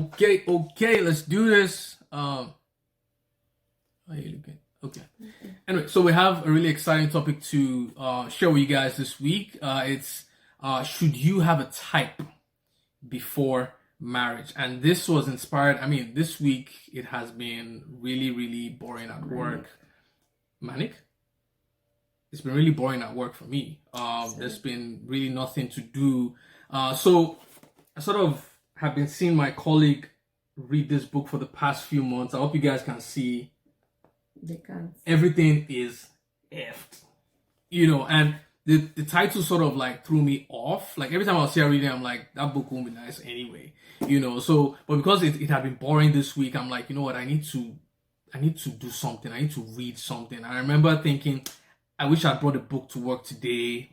Okay, let's do this. Are you looking? Okay. Anyway, so we have a really exciting topic to share with you guys this week. It's should you have a type before marriage? And this was inspired. I mean, this week it has been really, really boring at work. Manic? It's been really boring at work for me. There's been really nothing to do. So I sort of have been seeing my colleague read this book for the past few months. I hope you guys can see. They can't. Everything is effed. And the title sort of like threw me off. Like every time I was here reading, I'm like, that book won't be nice anyway. So but because it had been boring this week, I'm like, you know what, I need to do something. I need to read something. I remember thinking, I wish I brought a book to work today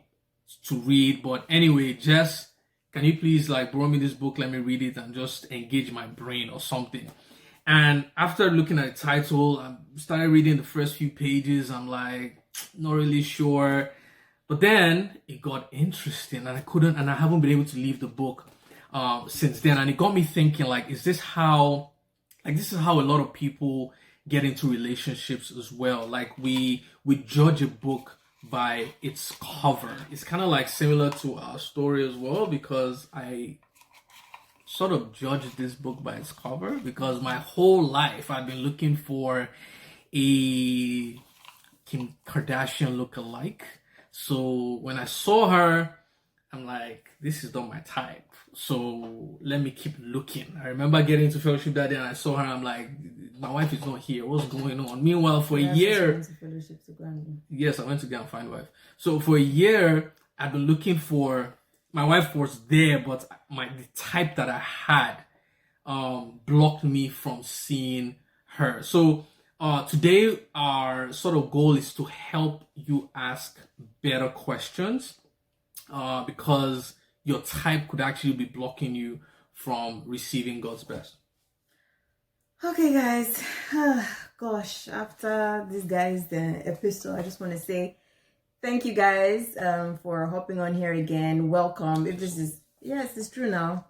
to read. But anyway, Jess, can you please like borrow me this book? Let me read it and just engage my brain or something. And after looking at the title, I started reading the first few pages. I'm like, not really sure. But then it got interesting and I haven't been able to leave the book since then. And it got me thinking, like, this is how a lot of people get into relationships as well. Like we judge a book by its cover. It's kind of like similar to our story as well, because I sort of judged this book by its cover because my whole life I've been looking for a Kim Kardashian look-alike. So when I saw her, I'm like, this is not my type. So let me keep looking. I remember getting to fellowship that day and I saw her. I'm like, my wife is not here. What's going on? Meanwhile, for a year, yes, I went to go and find a wife. So for a year, I've been looking for. My wife was there, but the type that I had blocked me from seeing her. So today, our sort of goal is to help you ask better questions because your type could actually be blocking you from receiving God's best. Okay, guys. Gosh, after this guy's episode, I just want to say thank you guys for hopping on here again. Welcome. If this is, yes, it's true now.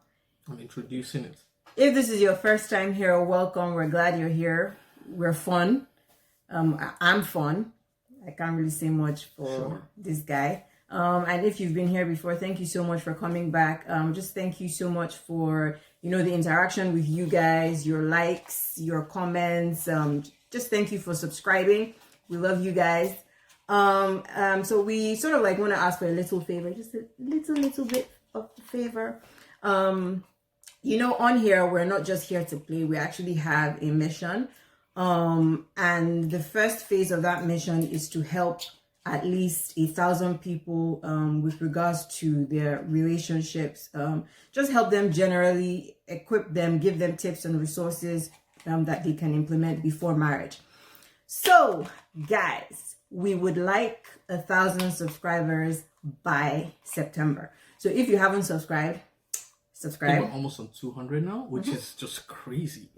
I'm introducing it. If this is your first time here, welcome. We're glad you're here. We're fun. I'm fun. I can't really say much for this guy. And if you've been here before, thank you so much for coming back. Just thank you so much for, the interaction with you guys, your likes, your comments. Just thank you for subscribing. We love you guys. So we sort of like want to ask for a little favor, just a little bit of favor. On here, we're not just here to play. We actually have a mission. And the first phase of that mission is to help at least 1,000 people with regards to their relationships. Just help them generally, equip them, give them tips and resources that they can implement before marriage. So, guys, we would like 1,000 subscribers by September. So if you haven't subscribed, subscribe. We're almost on 200 now, which is just crazy.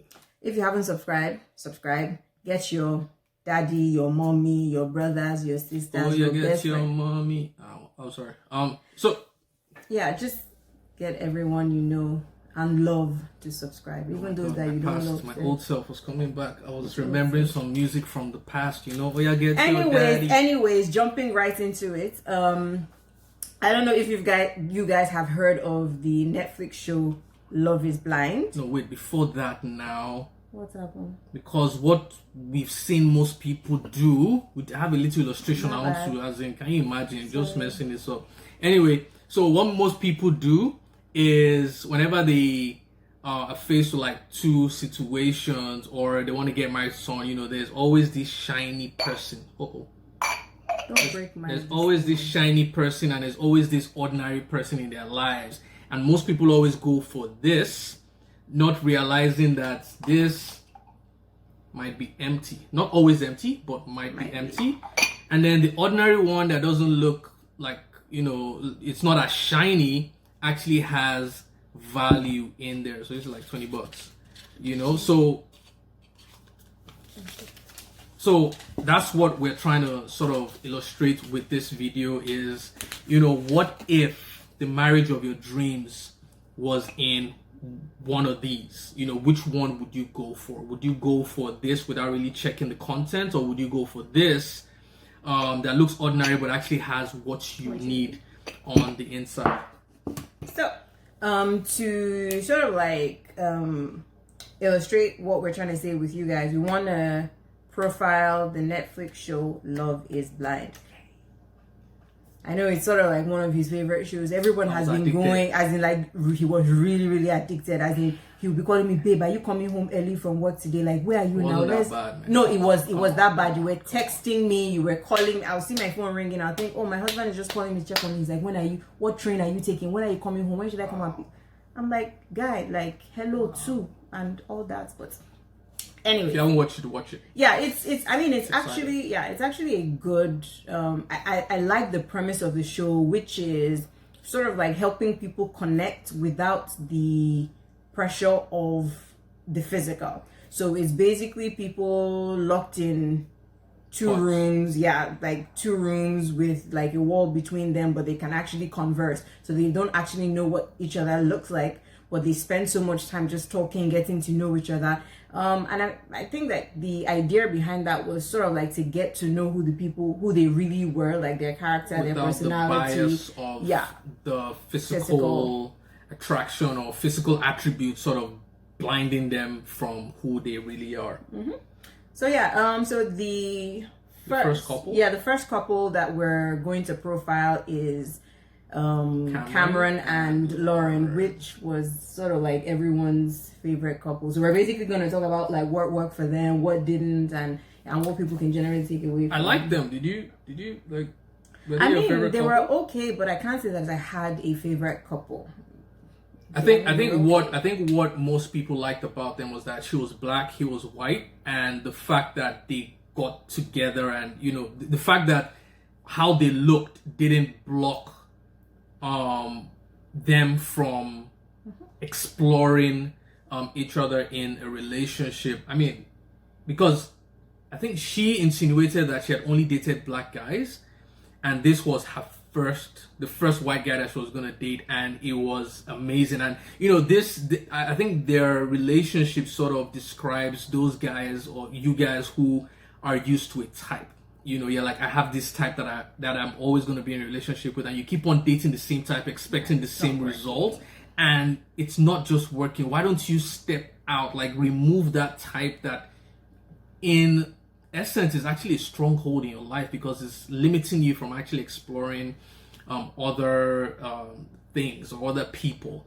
If you haven't subscribe. Get your daddy, your mommy, your brothers, your sisters. Oh, your get your mommy. Oh, sorry. So yeah, just get everyone you know and love to subscribe, even those that you don't love. My old self was coming back. I was remembering some music from the past. Oh yeah, get your daddy. Anyways, jumping right into it. I don't know if you guys have heard of the Netflix show Love is Blind. No, wait. Before that, now. What's happened? Because what we've seen most people do, we have a little illustration I want to, as in, can you imagine, just messing this up. Anyway, so what most people do is whenever they are faced with like two situations or they want to get married to someone, there's always this shiny person. Don't break my. There's always this shiny person and there's always this ordinary person in their lives. And most people always go for this, not realizing that this might be empty. Not always empty, but might be empty. And then the ordinary one that doesn't look like, it's not as shiny, actually has value in there. So it's like $20. So that's what we're trying to sort of illustrate with this video is, what if the marriage of your dreams was in one of these, which one would you go for? Would you go for this without really checking the content, or would you go for this that looks ordinary but actually has what you need on the inside? So, to sort of like illustrate what we're trying to say with you guys, we want to profile the Netflix show Love is Blind. I know it's sort of like one of his favorite shows. Everyone has been addicted. going, as in like he was really, really addicted. As in he'll be calling me, babe, are you coming home early from work today? Like, where are you now? That bad, man. No, it was that bad. You were texting me, you were calling. I'll see my phone ringing. I'll think, oh, my husband is just calling me to check on me. He's like, when are you? What train are you taking? When are you coming home? When should I come up? I'm like, guy, like, hello too, and all that, but. Anyway, if you haven't watched it, watch it. Yeah, it's actually a good I like the premise of the show, which is sort of like helping people connect without the pressure of the physical. So it's basically people locked in two rooms, like two rooms with like a wall between them, but they can actually converse. So they don't actually know what each other looks like, but they spend so much time just talking, getting to know each other. And I think that the idea behind that was sort of like to get to know who they really were, like their character, without their personality. The bias of the physical attraction or physical attributes sort of blinding them from who they really are. Mm-hmm. So so the first couple? Yeah, the first couple that we're going to profile is Cameron and Lauren, which was sort of like everyone's favorite couple. So we're basically going to talk about like what worked for them, what didn't, and what people can generally take away from I like them. Did you like? I mean, they were okay, but I can't say that I had a favorite couple. I think what most people liked about them was that she was black, he was white, and the fact that they got together, and the fact that how they looked didn't block them from exploring each other in a relationship. I mean, because I think she insinuated that she had only dated black guys, and this was the first white guy that she was gonna date, and it was amazing. And I think their relationship sort of describes those guys or you guys who are used to a type. You're like, I have this type that I'm always going to be in a relationship with, and you keep on dating the same type, expecting the same result, and it's not just working. Why don't you step out, like remove that type that in essence is actually a stronghold in your life, because it's limiting you from actually exploring other things or other people.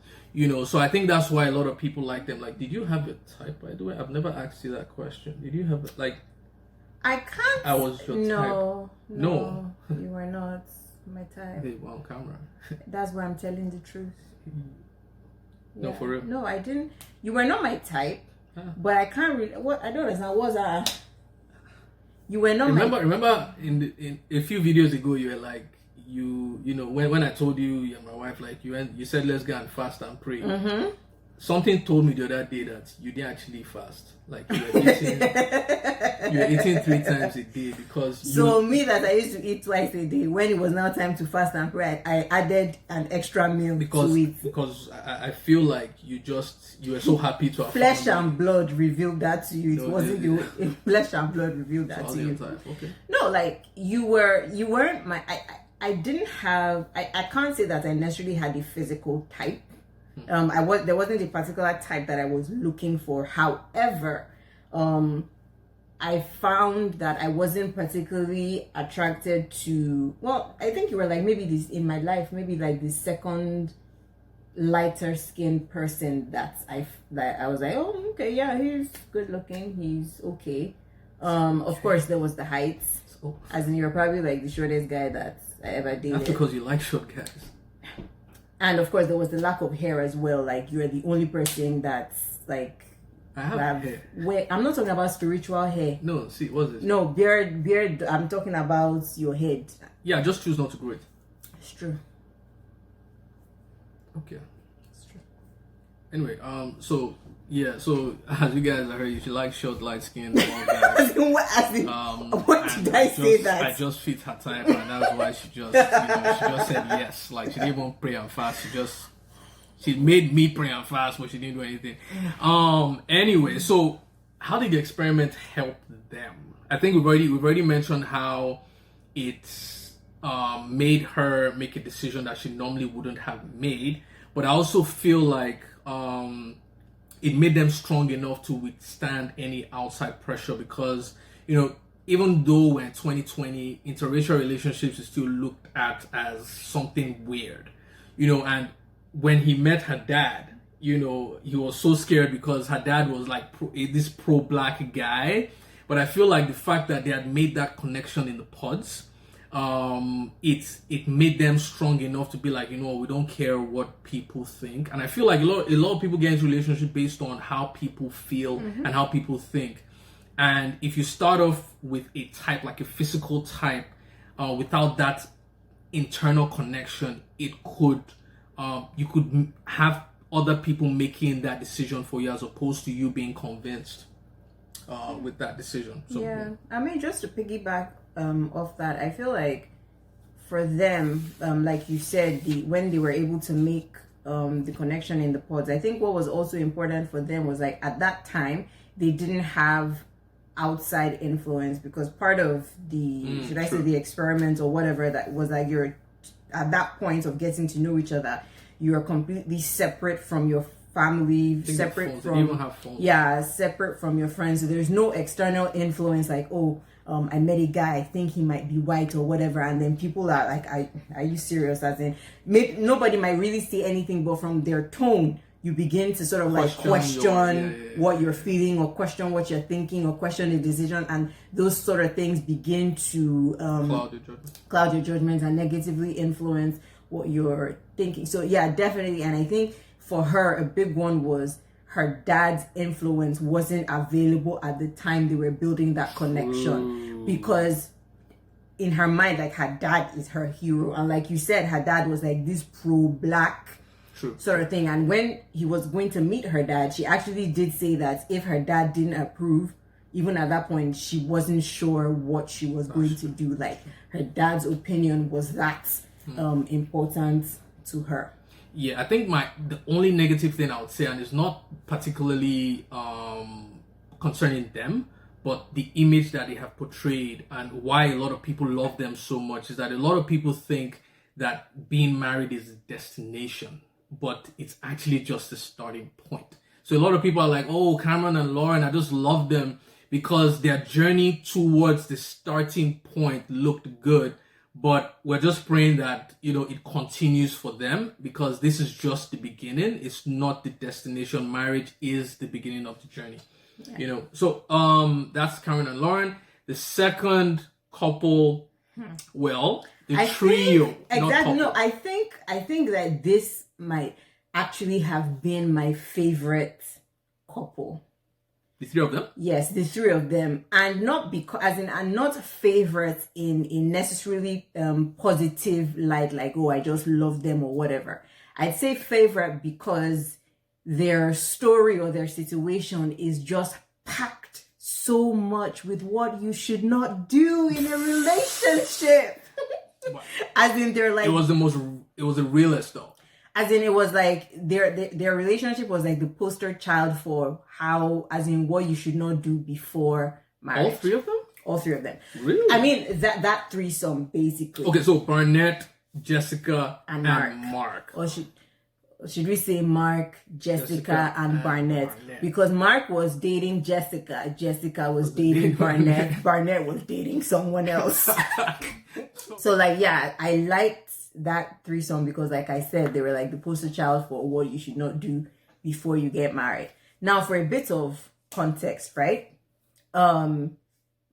So I think that's why a lot of people like them. Like, did you have a type, by the way? I've never asked you that question. Did you have like? I can't. I was your type. No, you were not my type. Hey, well, on camera. That's why I'm telling the truth. No, for real. No, I didn't. You were not my type, but I can't really. What I don't understand was you were not. Remember, in a few videos ago, you were like, when I told you you're my wife, like you said, let's go and fast and pray. Mm-hmm. Something told me the other day that you didn't actually fast. Like you were eating 3 times a day because. So me that I used to eat twice a day, when it was now time to fast and pray, I added an extra meal to it. Because I feel like you were so happy to have flesh and blood revealed that to you. It wasn't the flesh and blood revealed that to you. Okay. No, like you weren't my. I didn't have. I can't say that I necessarily had a physical type. There wasn't a particular type that I was looking for. However, I found that I wasn't particularly attracted to. Well, I think you were like maybe this in my life, maybe like the second lighter skinned person that I was like, oh, okay, yeah, he's good looking, he's okay. Of course, there was the height, as in you're probably like the shortest guy that I ever dated. That's because you like short guys. And of course, there was the lack of hair as well. Like you're the only person that's like. I have hair. Wait, I'm not talking about spiritual hair. No, see, what's this? No, beard. I'm talking about your head. Yeah, just choose not to grow it. It's true. Okay. It's true. Anyway, so as you guys are heard, you should like short, light skin. What did I say that? I just fit her type, and that's why she just said yes. Like she didn't even pray and fast. She made me pray and fast, but she didn't do anything. Anyway, so how did the experiment help them? I think we've already mentioned how it made her make a decision that she normally wouldn't have made. But I also feel like it made them strong enough to withstand any outside pressure because, even though we're in 2020, interracial relationships is still looked at as something weird, and when he met her dad, he was so scared because her dad was like this pro-black guy. But I feel like the fact that they had made that connection in the pods, it made them strong enough to be like, we don't care what people think. And I feel like a lot of people get into relationships based on how people feel and how people think. And if you start off with a type, like a physical type, without that internal connection, you could have other people making that decision for you as opposed to you being convinced with that decision. So, yeah, I mean, just to piggyback off that, I feel like for them, like you said, when they were able to make the connection in the pods, I think what was also important for them was like at that time they didn't have outside influence because part of the should I say the experiment or whatever, that was like you're at that point of getting to know each other, you are completely separate from your family, separate from separate from your friends. So there's no external influence like, I met a guy, I think he might be white or whatever, and then people are like, are you serious? As in, nobody might really say anything, but from their tone you begin to sort of like question what you're feeling, or question what you're thinking, or question the decision, and those sort of things begin to cloud your judgment and negatively influence what you're thinking. So yeah, definitely. And I think for her, a big one was her dad's influence wasn't available at the time they were building that connection, because in her mind, like, her dad is her hero, and like you said, her dad was like this pro-black sort of thing. And when he was going to meet her dad, she actually did say that if her dad didn't approve, even at that point, she wasn't sure what she was going to do. Like, her dad's opinion was that important to her. Yeah, I think the only negative thing I would say, and it's not particularly concerning them, but the image that they have portrayed and why a lot of people love them so much, is that a lot of people think that being married is a destination, but it's actually just a starting point. So a lot of people are like, oh, Cameron and Lauren, I just love them because their journey towards the starting point looked good. But we're just praying that, it continues for them, because this is just the beginning. It's not the destination. Marriage is the beginning of the journey. Yeah. So that's Cameron and Lauren. The second couple, the trio. Exactly. No, I think that this might actually have been my favorite couple. The three of them? Yes, the three of them. And not because, as in, and not favorites in necessarily positive light, like, oh, I just love them or whatever. I'd say favorite because their story or their situation is just packed so much with what you should not do in a relationship. As in, they're like, it was the realest though. As in, it was like their relationship was like the poster child for how, as in, what you should not do before marriage. All three of them? All three of them. Really? I mean, that threesome, basically. Okay, so Barnett, Jessica, and Mark. Or should we say Mark, Jessica and Barnett? Because Mark was dating Jessica. Jessica was dating Barnett. Barnett was dating someone else. So, like, yeah, I liked that threesome because, like I said, they were like the poster child for what you should not do before you get married. Now, for a bit of context, right? I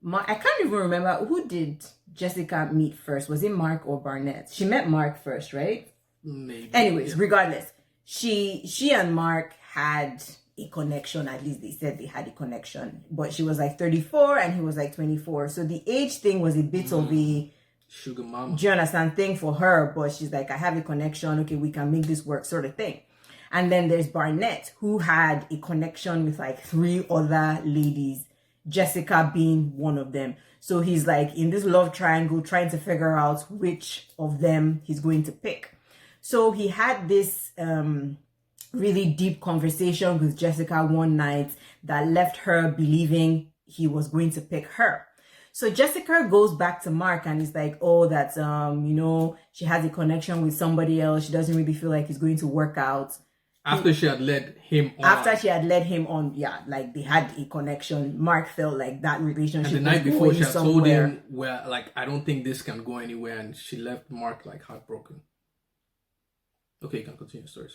can't even remember, who did Jessica meet first. Was it Mark or Barnett? She met Mark first, right? Maybe. Anyways, regardless, she and Mark had a connection. At least they said they had a connection, but she was like 34 and he was like 24. So the age thing was a bit of a sugar mama, do you understand, thing for her, but she's like, I have a connection, okay, we can make this work, sort of thing. And then there's Barnett, who had a connection with like 3 other ladies, Jessica being one of them. So he's like in this love triangle trying to figure out which of them he's going to pick. So he had this really deep conversation with Jessica one night that left her believing he was going to pick her. So Jessica goes back to Mark and is like, oh, that's, she has a connection with somebody else. She doesn't really feel like it's going to work out. After she had led him on. After she had led him on, yeah, like they had a connection. Mark felt like that relationship. And the night before, she had told him, well, like, I don't think this can go anywhere. And she left Mark, like, heartbroken. Okay, you can continue. Sorry.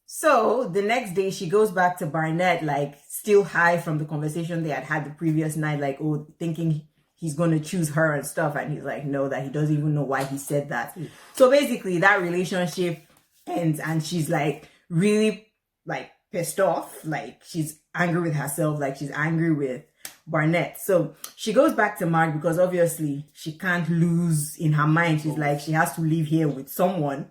So the next day she goes back to Barnett, like still high from the conversation they had the previous night, like, oh, thinking he's going to choose her and stuff. And he's like, no, that he doesn't even know why he said that. So basically that relationship ends and she's like really like pissed off. Like she's angry with herself. Like she's angry with Barnett. So she goes back to Mark because obviously she can't lose in her mind. She's like, she has to live here with someone.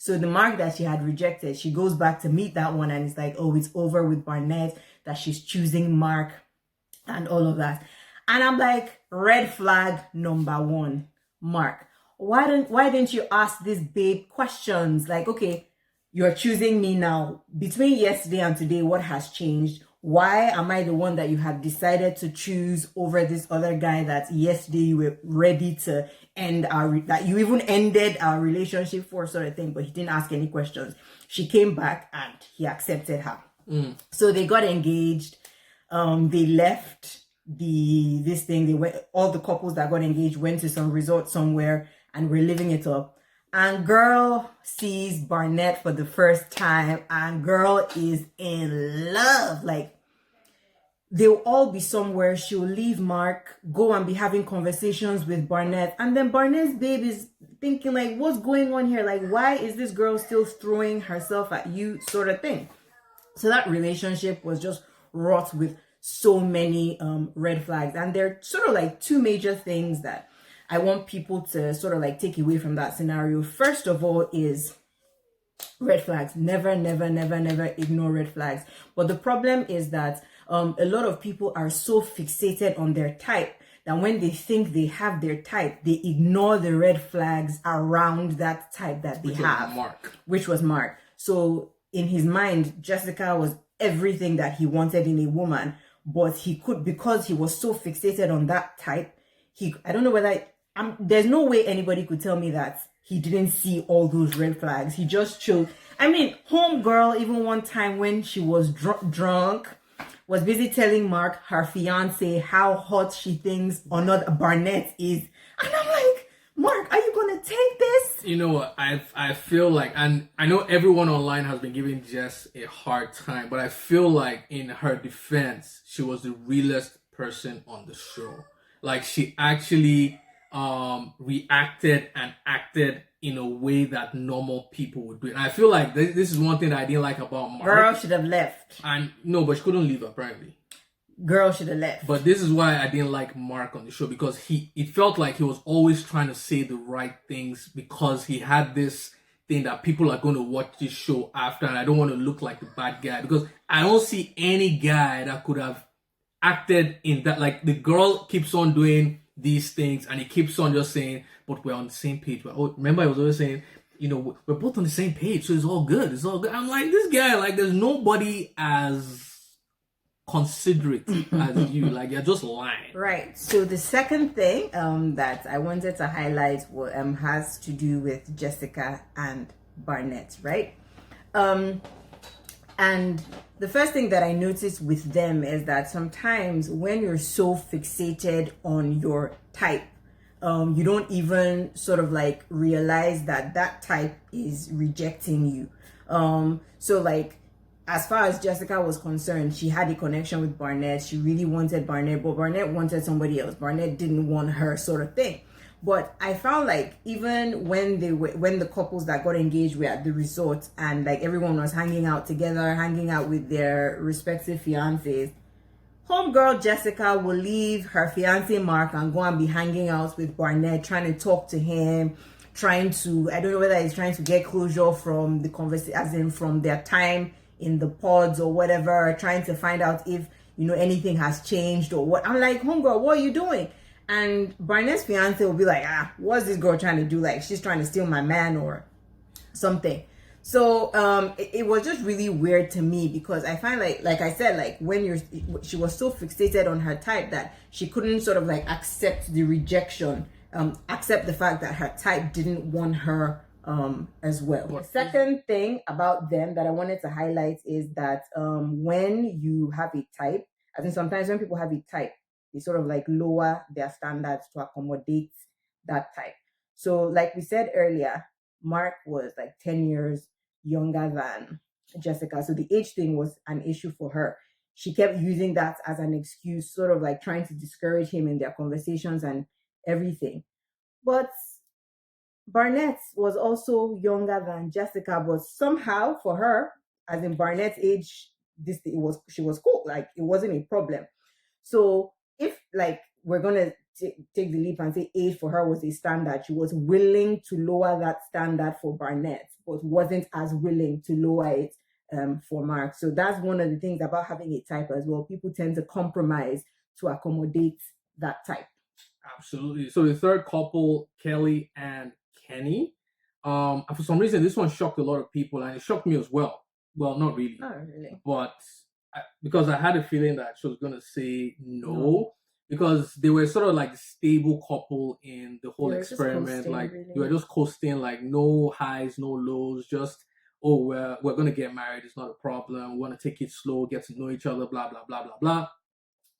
So the Mark that she had rejected, she goes back to meet that one and it's like, oh, it's over with Barnett, that she's choosing Mark and all of that. And I'm like, red flag number one, Mark. Why didn't you ask this babe questions? Like, okay, you're choosing me now. Between yesterday and today, what has changed? Why am I the one that you have decided to choose over this other guy that yesterday you were ready to end that you even ended our relationship for, sort of thing, but he didn't ask any questions. She came back and he accepted her. So they got engaged. They left this thing. They went, all the couples that got engaged went to some resort somewhere and were living it up. And girl sees Barnett for the first time and girl is in love. Like, they'll all be somewhere. She'll leave Mark, go and be having conversations with Barnett. And then Barnett's babe is thinking like, what's going on here? Like, why is this girl still throwing herself at you, sort of thing? So that relationship was just wrought with so many red flags. And there are sort of like two major things that I want people to sort of like take away from that scenario. First of all is red flags. Never, never, never, never ignore red flags. But the problem is that a lot of people are so fixated on their type that when they think they have their type, they ignore the red flags around that type that they have. Which was Mark. So in his mind, Jessica was everything that he wanted in a woman, but he could, because he was so fixated on that type, I don't know whether, there's no way anybody could tell me that he didn't see all those red flags. He just chose. I mean, homegirl, even one time when she was drunk, was busy telling Mark, her fiance, how hot she thinks or not Barnett is. And I'm like, Mark, are you going to take this? You know what? I feel like, and I know everyone online has been giving Jess a hard time, but I feel like in her defense, she was the realest person on the show. Like, she actually reacted and acted in a way that normal people would do. And I feel like this is one thing that I didn't like about Mark. Girl should have left. And no, but she couldn't leave apparently. Girl should have left. But this is why I didn't like Mark on the show, because it felt like he was always trying to say the right things, because he had this thing that people are going to watch this show after, and I don't want to look like the bad guy, because I don't see any guy that could have acted in that. Like, the girl keeps on doing these things and he keeps on just saying, but we're on the same page. But remember, I was always saying, you know, we're both on the same page, so it's all good. It's all good. I'm like, this guy, like, there's nobody as considerate as you. Like, you're just lying. Right. So the second thing that I wanted to highlight has to do with Jessica and Barnett, right? And the first thing that I noticed with them is that sometimes when you're so fixated on your type, you don't even sort of like realize that type is rejecting you. So like, as far as Jessica was concerned, she had a connection with Barnett. She really wanted Barnett, but Barnett wanted somebody else. Barnett didn't want her, sort of thing. But I found like, even when the couples that got engaged were at the resort and like everyone was hanging out together, hanging out with their respective fiancés, homegirl Jessica will leave her fiance Mark and go and be hanging out with Barnett, trying to talk to him, trying to, I don't know whether he's trying to get closure from the conversation, as in from their time in the pods or whatever, trying to find out if, you know, anything has changed or what. I'm like, homegirl, what are you doing? And Barnett's fiance will be like, what's this girl trying to do? Like, she's trying to steal my man or something. So it was just really weird to me because I find like I said, like when she was so fixated on her type that she couldn't sort of like accept the rejection, accept the fact that her type didn't want her as well. The second thing about them that I wanted to highlight is that when you have a type, I think sometimes when people have a type, they sort of like lower their standards to accommodate that type. So like we said earlier, Mark was like 10 years younger than Jessica. So the age thing was an issue for her. She kept using that as an excuse, sort of like trying to discourage him in their conversations and everything. But Barnett was also younger than Jessica, but somehow for her, as in Barnett's age, she was cool. Like it wasn't a problem. So if like we're gonna take the leap and say age for her was a standard, she was willing to lower that standard for Barnett, but wasn't as willing to lower it for Mark. So that's one of the things about having a type as well. People tend to compromise to accommodate that type. Absolutely. So the third couple, Kelly and Kenny. For some reason, this one shocked a lot of people, and it shocked me as well. Well, not really, but because I had a feeling that she was gonna say no, because they were sort of like the stable couple in the whole experiment. Like really. They were just coasting, like no highs, no lows, just oh we're gonna get married, it's not a problem. We want to take it slow, get to know each other, blah blah blah blah blah.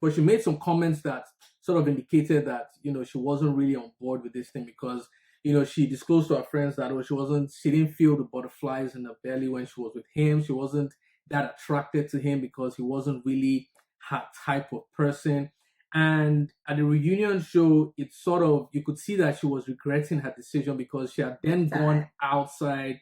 But she made some comments that sort of indicated that, she wasn't really on board with this thing because, she disclosed to her friends that she didn't feel the butterflies in her belly when she was with him. She wasn't that attracted to him because he wasn't really her type of person. And at the reunion show, it's sort of, you could see that she was regretting her decision because she had then gone outside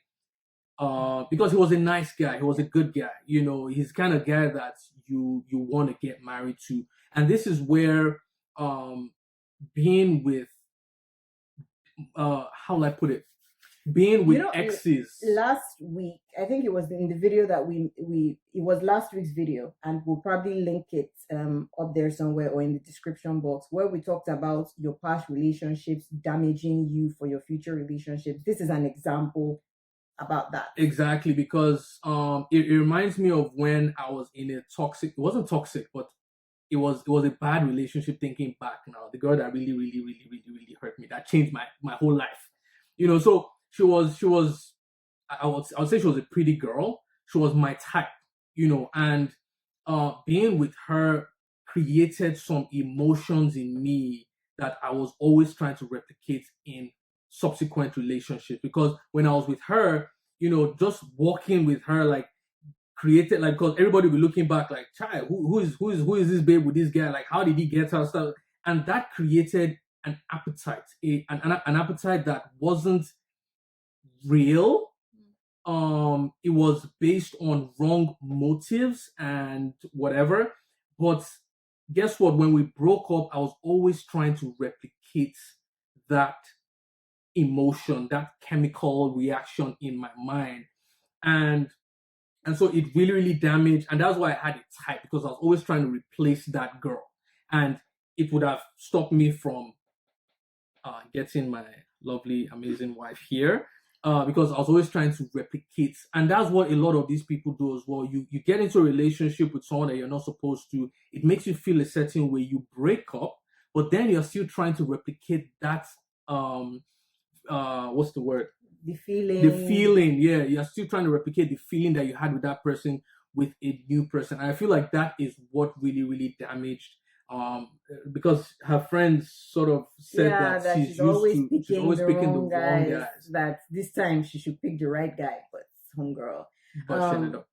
because he was a nice guy. He was a good guy. He's the kind of guy that you want to get married to. And this is where being with how will I put it? Being with exes. Last week, I think it was in the video that it was last week's video, and we'll probably link it up there somewhere or in the description box, where we talked about your past relationships damaging you for your future relationships. This is an example about that. Exactly, because it reminds me of when I was in a toxic, it wasn't toxic, but it was a bad relationship. Thinking back now, the girl that really really really really really hurt me, that changed my whole life. So she was I would say she was a pretty girl. She was my type, and being with her created some emotions in me that I was always trying to replicate in subsequent relationships. Because when I was with her, just walking with her, like created, like, because everybody will be looking back like, child, who is this babe with this guy? Like, how did he get her stuff? And that created an appetite, an appetite that wasn't real. It was based on wrong motives and whatever. But guess what? When we broke up, I was always trying to replicate that emotion, that chemical reaction in my mind. And so it really, really damaged. And that's why I had it type, because I was always trying to replace that girl. And it would have stopped me from getting my lovely, amazing wife here. Because I was always trying to replicate. And that's what a lot of these people do as well. You get into a relationship with someone that you're not supposed to. It makes you feel a certain way. You break up, but then you're still trying to replicate that, what's the word? The feeling, yeah. You're still trying to replicate the feeling that you had with that person with a new person. And I feel like that is what really, really damaged. Because her friends sort of said that she's always picking the wrong guys. That this time she should pick the right guy, but homegirl.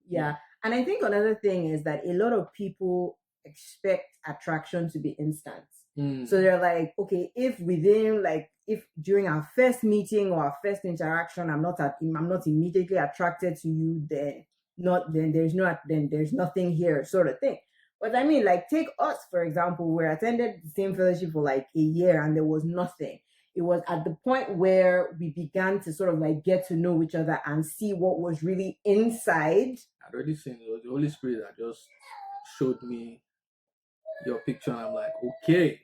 Yeah. And I think another thing is that a lot of people expect attraction to be instant. So they're like, okay, if during our first meeting or our first interaction, I'm not immediately attracted to you, then there's nothing here, sort of thing. But I mean, like, take us, for example. We attended the same fellowship for like a year and there was nothing. It was at the point where we began to sort of like get to know each other and see what was really inside. I'd already seen it. It was the Holy Spirit that just showed me your picture, and I'm like, okay.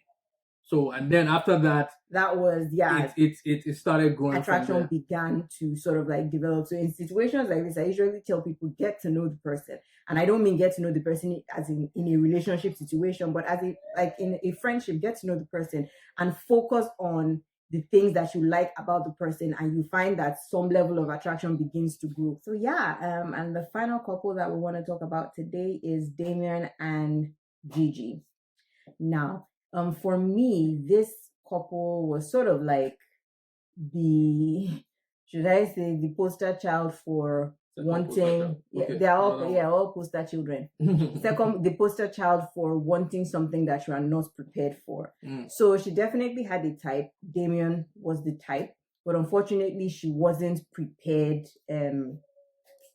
So, and then after that, that was, yeah, it started growing. Attraction began to sort of like develop. So in situations like this, I usually tell people, get to know the person. And I don't mean get to know the person as in a relationship situation, but as in a friendship, get to know the person and focus on the things that you like about the person, and you find that some level of attraction begins to grow. So yeah, and the final couple that we want to talk about today is Damien and Gigi. Now, for me, this couple was sort of like the, should I say, the poster child for wanting. Okay. They're all poster children. Second, the poster child for wanting something that you are not prepared for. So she definitely had a type. Damien was the type, but unfortunately she wasn't prepared.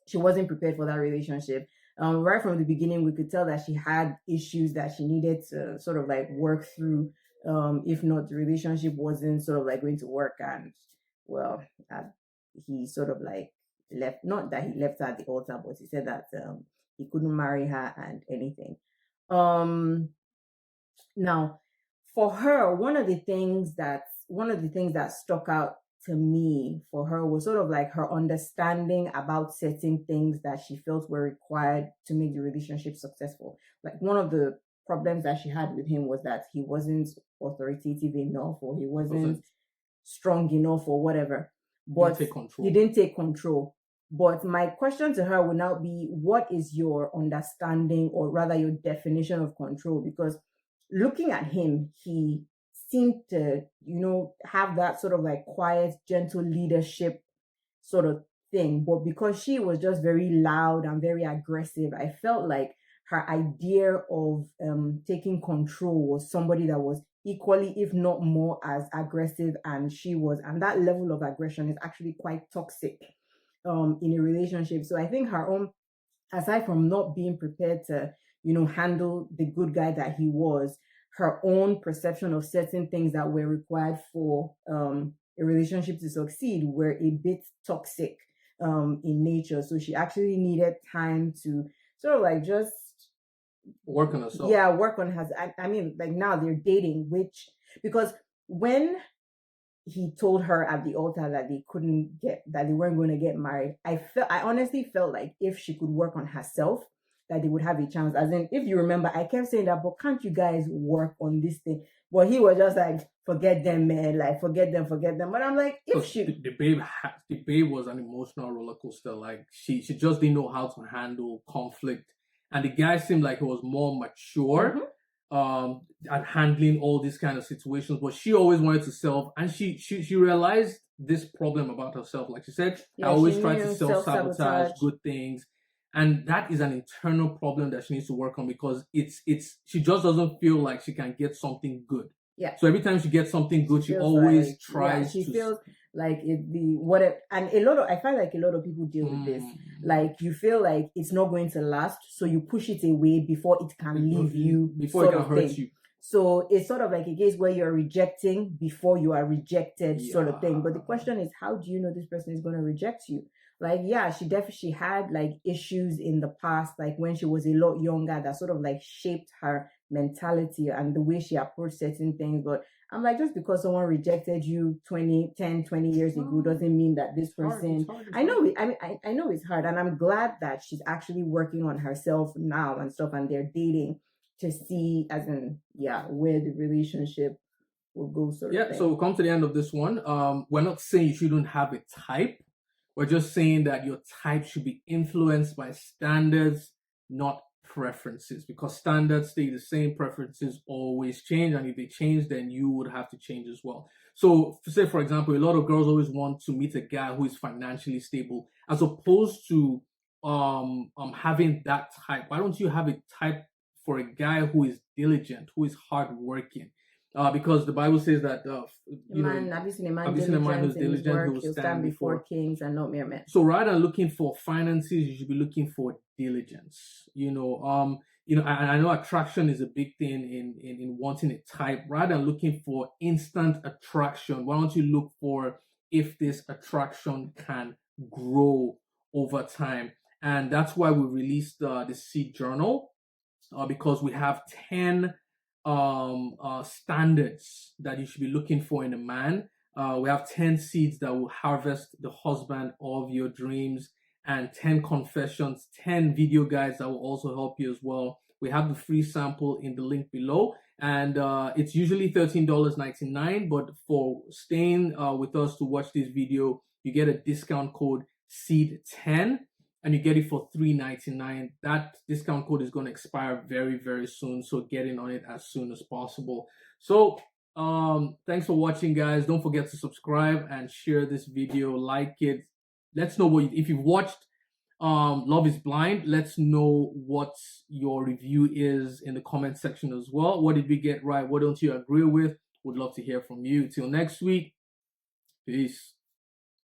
She wasn't prepared for that relationship. Right from the beginning, we could tell that she had issues that she needed to sort of like work through. If not, the relationship wasn't sort of like going to work, and well, he sort of like left. Not that he left her at the altar, but he said that he couldn't marry her and anything. Now, for her, one of the things that stuck out to me for her was sort of like her understanding about certain things that she felt were required to make the relationship successful. Like, one of the problems that she had with him was that he wasn't authoritative enough, or he wasn't strong enough, or whatever. But he didn't take control. But my question to her would now be, what is your understanding, or rather your definition of control? Because looking at him, he seemed to, have that sort of like quiet, gentle leadership sort of thing. But because she was just very loud and very aggressive, I felt like her idea of taking control was somebody that was equally, if not more, as aggressive and she was. And that level of aggression is actually quite toxic in a relationship. So I think her own, aside from not being prepared to, handle the good guy that he was, her own perception of certain things that were required for a relationship to succeed were a bit toxic in nature. So she actually needed time to sort of like just work on herself. Yeah, work on herself. I mean, like, now they're dating, because when he told her at the altar that they weren't going to get married, I honestly felt like if she could work on herself, that they would have a chance. As in, if you remember, I kept saying that, but can't you guys work on this thing? But he was just like, forget them, man, like, forget them. But I'm like, the babe was an emotional roller coaster. Like, she just didn't know how to handle conflict, and the guy seemed like he was more mature. At handling all these kind of situations, but she always wanted to self, and she realized this problem about herself. Like she said, I always try to self-sabotage good things, and that is an internal problem that she needs to work on, because she just doesn't feel like she can get something good. Yeah. So every time she gets something good, she always like, tries. She feels like and I find like a lot of people deal with this. Like, you feel like it's not going to last, so you push it away before it can leave you, before it can hurt you. So it's sort of like a case where you're rejecting before you are rejected, sort of thing. But the question is, how do you know this person is going to reject you? Like, yeah, she had like issues in the past, like when she was a lot younger, that sort of like shaped her mentality and the way she approached certain things. But I'm like, just because someone rejected you 20 years ago doesn't mean that this person, I know it's hard, and I'm glad that she's actually working on herself now and stuff, and they're dating to see, as in, where the relationship will go, sort of thing. So we'll come to the end of this one. We're not saying you shouldn't have a type. We're just saying that your type should be influenced by standards, not preferences, because standards stay the same, preferences always change, and if they change, then you would have to change as well. So, say for example, a lot of girls always want to meet a guy who is financially stable, as opposed to having that type. Why don't you have a type for a guy who is diligent, who is hardworking? Because the Bible says that have you seen a man who's diligent, who will stand before kings and not mere men. So rather than looking for finances, you should be looking for diligence. And I know attraction is a big thing in wanting a type. Rather than looking for instant attraction, why don't you look for if this attraction can grow over time? And that's why we released the Seed Journal, because we have 10 standards that you should be looking for in a man. We have 10 seeds that will harvest the husband of your dreams, and 10 confessions, 10 video guides that will also help you as well. We have the free sample in the link below, and it's usually $13.99, but for staying with us to watch this video, you get a discount code SEED10, and you get it for $3.99. That discount code is going to expire very, very soon, so get in on it as soon as possible. So thanks for watching, guys. Don't forget to subscribe and share this video, like it. Let's know if you've watched Love is Blind. Let's know what your review is in the comment section as well. What did we get right? What don't you agree with? Would love to hear from you. Till next week, peace.